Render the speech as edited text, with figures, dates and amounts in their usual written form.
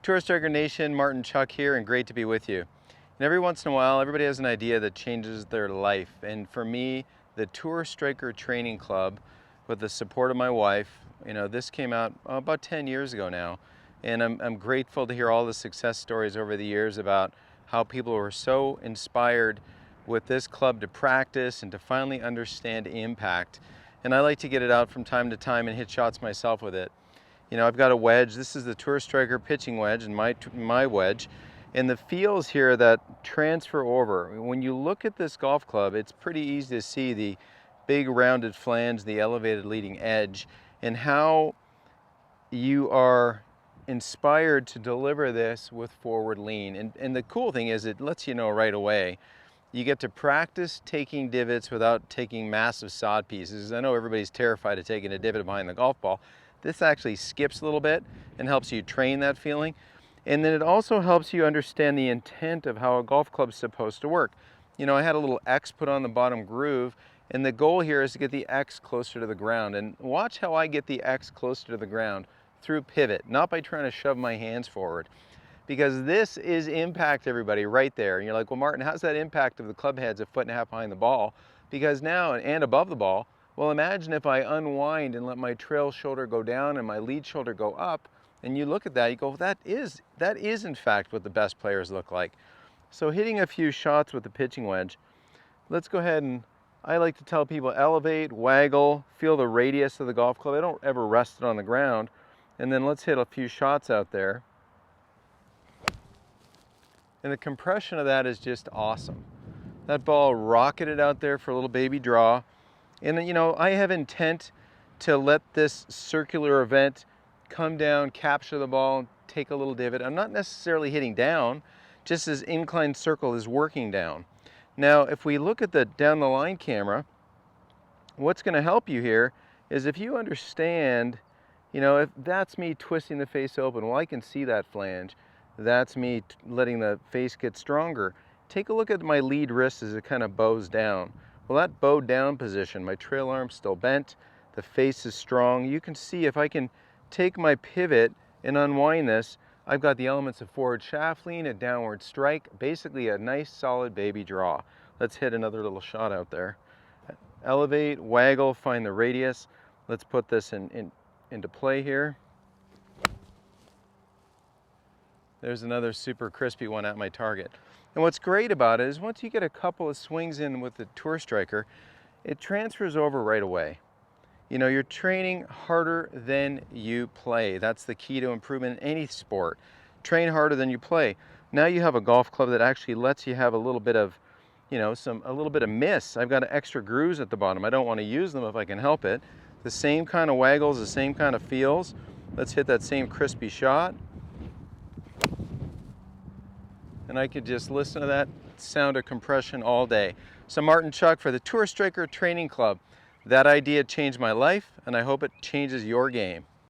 Tour Striker Nation, Martin Chuck here, and great to be with you. And every once in a while, everybody has an idea that changes their life. And for me, the Tour Striker Training Club, with the support of my wife, this came out about 10 years ago now. And I'm grateful to hear all the success stories over the years about how people were so inspired with this club to practice and to finally understand impact. And I like to get it out from time to time and hit shots myself with it. I've got a wedge. This is the Tour Striker pitching wedge and my wedge. And the feels here that transfer over. When you look at this golf club, it's pretty easy to see the big rounded flange, the elevated leading edge, and how you are inspired to deliver this with forward lean. And the cool thing is it lets you know right away. You get to practice taking divots without taking massive sod pieces. I know everybody's terrified of taking a divot behind the golf ball. This actually skips a little bit and helps you train that feeling. And then it also helps you understand the intent of how a golf club's supposed to work. I had a little X put on the bottom groove, and the goal here is to get the X closer to the ground. And watch how I get the X closer to the ground through pivot, not by trying to shove my hands forward. Because this is impact, everybody, right there. And you're like, well, Martin, how's that impact of the club heads a foot and a half behind the ball? Because now, and above the ball, well, imagine if I unwind and let my trail shoulder go down and my lead shoulder go up, and you look at that, you go, that is in fact what the best players look like. So hitting a few shots with the pitching wedge, let's go ahead and, I like to tell people, elevate, waggle, feel the radius of the golf club. I don't ever rest it on the ground. And then let's hit a few shots out there. And the compression of that is just awesome. That ball rocketed out there for a little baby draw. And I have intent to let this circular event come down, capture the ball, take a little divot. I'm not necessarily hitting down, just as inclined circle is working down. Now, if we look at the down the line camera, what's going to help you here is if you understand, if that's me twisting the face open, well, I can see that flange. That's me letting the face get stronger. Take a look at my lead wrist as it kind of bows down. Well, that bowed down position, my trail arm's still bent, the face is strong. You can see if I can take my pivot and unwind this, I've got the elements of forward shaft lean, a downward strike, basically a nice solid baby draw. Let's hit another little shot out there. Elevate, waggle, find the radius. Let's put this into play here. There's another super crispy one at my target. And what's great about it is once you get a couple of swings in with the Tour Striker, it transfers over right away. You're training harder than you play. That's the key to improvement in any sport. Train harder than you play. Now you have a golf club that actually lets you have a little bit of, a little bit of miss. I've got extra grooves at the bottom. I don't want to use them if I can help it. The same kind of waggles, the same kind of feels. Let's hit that same crispy shot. And I could just listen to that sound of compression all day. So Martin Chuck for the Tour Striker Training Club. That idea changed my life, and I hope it changes your game.